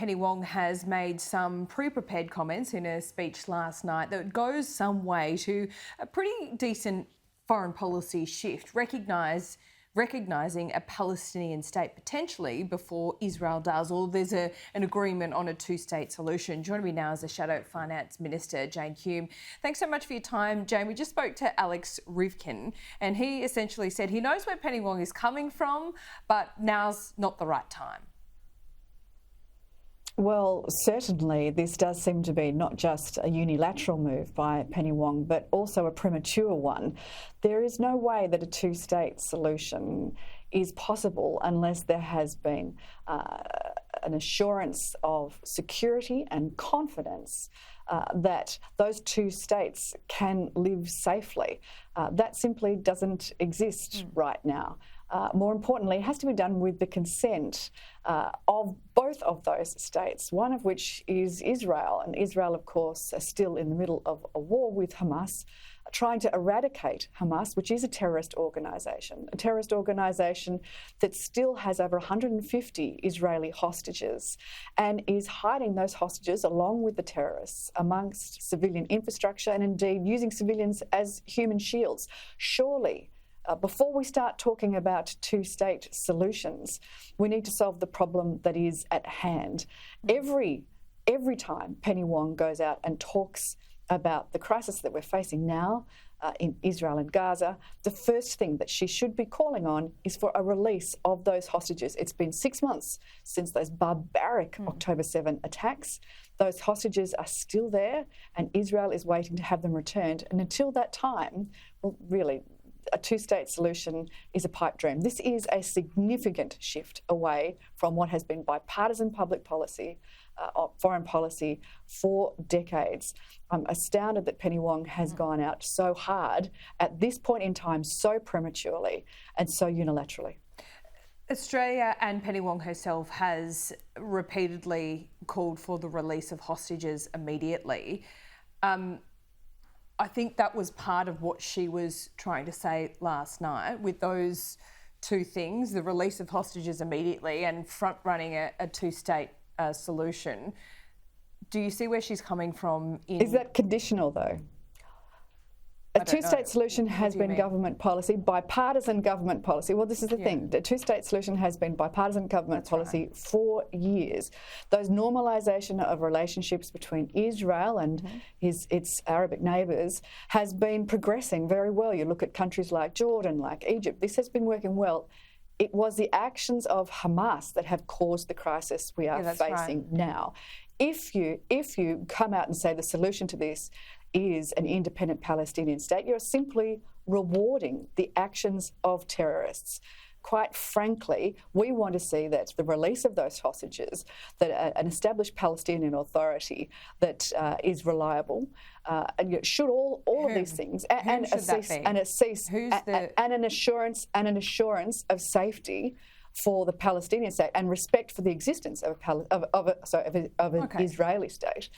Penny Wong has made some pre-prepared comments in a speech last night that goes some way to a pretty decent foreign policy shift, recognising a Palestinian state potentially before Israel does, or there's an agreement on a two-state solution. Joining me now is the Shadow Finance Minister, Jane Hume. Thanks so much for your time, Jane. We just spoke to Alex Rivkin, and he essentially said he knows where Penny Wong is coming from, but now's not the right time. Well, certainly this does seem to be not just a unilateral move by Penny Wong, but also a premature one. There is no way that a two-state solution is possible unless there has been an assurance of security and confidence that those two states can live safely. That simply doesn't exist right now. More importantly, it has to be done with the consent of both of those states, one of which is Israel. And Israel, of course, are still in the middle of a war with Hamas, trying to eradicate Hamas, which is a terrorist organisation that still has over 150 Israeli hostages and is hiding those hostages along with the terrorists amongst civilian infrastructure and indeed using civilians as human shields. Surely, before we start talking about two-state solutions, we need to solve the problem that is at hand. Every time Penny Wong goes out and talks about the crisis that we're facing now in Israel and Gaza, the first thing that she should be calling on is for a release of those hostages. It's been 6 months since those barbaric October 7 attacks. Those hostages are still there, and Israel is waiting to have them returned. And until that time, well, really, a two-state solution is a pipe dream. This is a significant shift away from what has been bipartisan public policy, foreign policy for decades. I'm astounded that Penny Wong has gone out so hard at this point in time, so prematurely and so unilaterally. Australia and Penny Wong herself has repeatedly called for the release of hostages immediately. I think that was part of what she was trying to say last night with those two things, the release of hostages immediately and front-running a two-state solution. Do you see where she's coming from? Is that conditional, though? A two-state solution has been government policy, bipartisan government policy. Well, this is the thing. The two-state solution has been bipartisan government policy for years. Those normalisation of relationships between Israel and its Arabic neighbours has been progressing very well. You look at countries like Jordan, like Egypt. This has been working well. It was the actions of Hamas that have caused the crisis we are facing now. If you come out and say the solution to this is an independent Palestinian state, you're simply rewarding the actions of terrorists. Quite frankly, we want to see that the release of those hostages, that an established Palestinian authority that is reliable, and should all of these things, and an assurance of safety for the Palestinian state and respect for the existence of an Israeli state.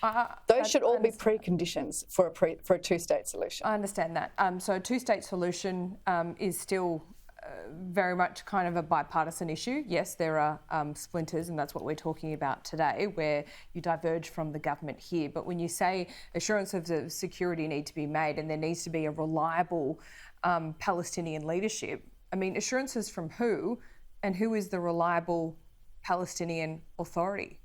Those should all be preconditions for a two-state solution. I understand that. So a two-state solution is still very much kind of a bipartisan issue. Yes, there are splinters, and that's what we're talking about today, where you diverge from the government here. But when you say assurance of the security need to be made and there needs to be a reliable Palestinian leadership, I mean, assurances from who? And who is the reliable Palestinian Authority?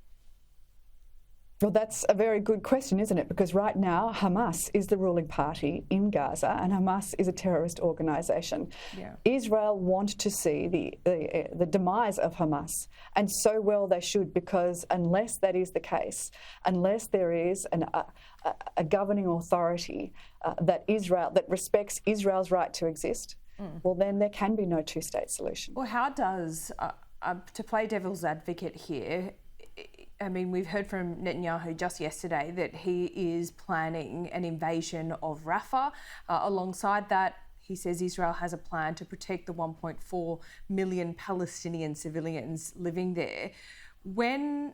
Well, that's a very good question, isn't it? Because right now, Hamas is the ruling party in Gaza, and Hamas is a terrorist organisation. Yeah. Israel want to see the demise of Hamas, and so well they should, because unless that is the case, unless there is a governing authority that respects Israel's right to exist, well, then there can be no two-state solution. Well, how does, to play devil's advocate here, I mean, we've heard from Netanyahu just yesterday that he is planning an invasion of Rafah. Alongside that, he says Israel has a plan to protect the 1.4 million Palestinian civilians living there. When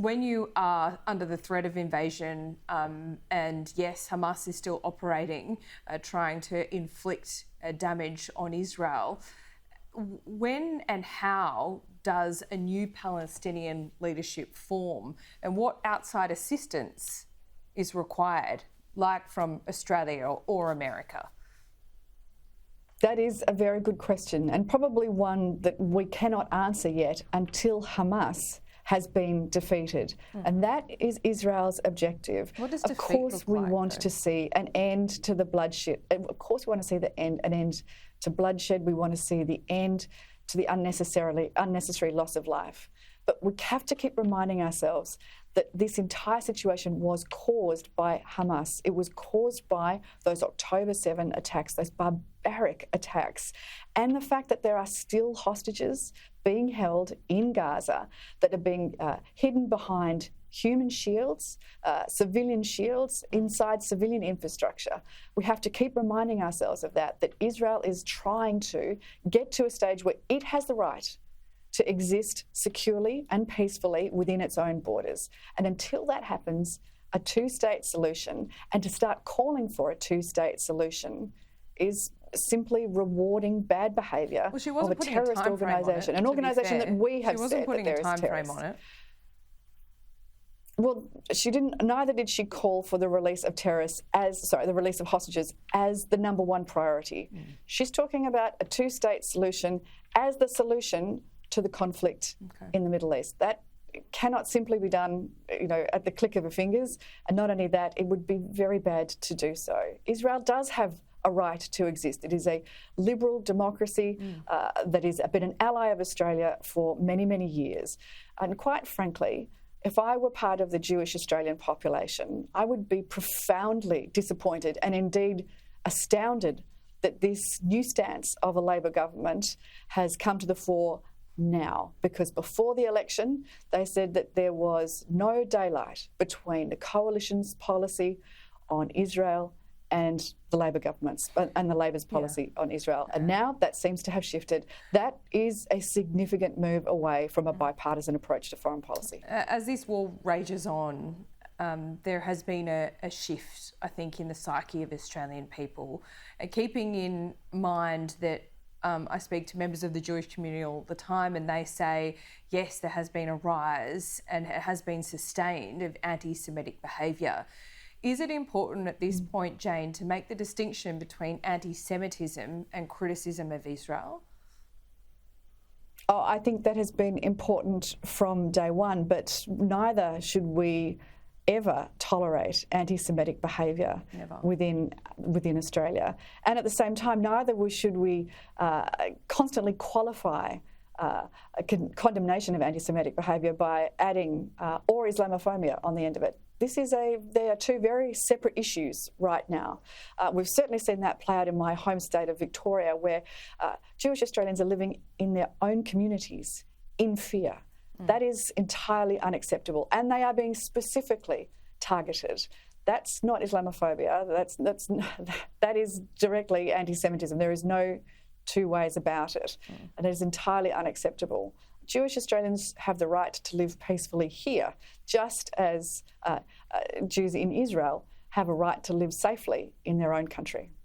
you are under the threat of invasion, and yes, Hamas is still operating, trying to inflict damage on Israel, when and how does a new Palestinian leadership form, and what outside assistance is required, like from Australia or America? That is a very good question, and probably one that we cannot answer yet until Hamas has been defeated. And that is Israel's objective. What does of defeat course, look we like, want though? to see an end to the bloodshed. Of course, we want to see an end to bloodshed. We want to see the end to the unnecessary loss of life. But we have to keep reminding ourselves that this entire situation was caused by Hamas. It was caused by those October 7 attacks, those barbaric attacks, and the fact that there are still hostages being held in Gaza that are being hidden behind human shields, civilian shields, inside civilian infrastructure. We have to keep reminding ourselves of that Israel is trying to get to a stage where it has the right to exist securely and peacefully within its own borders. And until that happens, a two-state solution, and to start calling for a two-state solution, is simply rewarding bad behaviour Well, she of wasn't a putting terrorist a time frame on it, organisation, an to be organisation fair. that we have She wasn't said putting that a there is time frame terrorists. on it. Well, she didn't. Neither did she call for the release of the release of hostages as the number one priority. She's talking about a two-state solution as the solution to the conflict in the Middle East. That cannot simply be done, at the click of her fingers. And not only that, it would be very bad to do so. Israel does have a right to exist. It is a liberal democracy that has been an ally of Australia for many, many years. And quite frankly, if I were part of the Jewish Australian population, I would be profoundly disappointed and indeed astounded that this new stance of a Labor government has come to the fore now, because before the election they said that there was no daylight between the coalition's policy on Israel and the Labor government's and the Labor's policy on Israel. And now that seems to have shifted. That is a significant move away from a bipartisan approach to foreign policy. As this war rages on, there has been a shift, I think, in the psyche of Australian people. Keeping in mind that I speak to members of the Jewish community all the time, and they say, yes, there has been a rise and it has been sustained of anti-Semitic behaviour. Is it important at this point, Jane, to make the distinction between anti-Semitism and criticism of Israel? Oh, I think that has been important from day one, but neither should we ever tolerate anti-Semitic behaviour within Australia. And at the same time, neither should we constantly qualify condemnation of anti-Semitic behaviour by adding or Islamophobia on the end of it. They are two very separate issues right now. We've certainly seen that play out in my home state of Victoria, where Jewish Australians are living in their own communities in fear. That is entirely unacceptable, and they are being specifically targeted. That's not Islamophobia. That is directly anti-Semitism. There is no two ways about it, and it is entirely unacceptable. Jewish Australians have the right to live peacefully here, just as Jews in Israel have a right to live safely in their own country.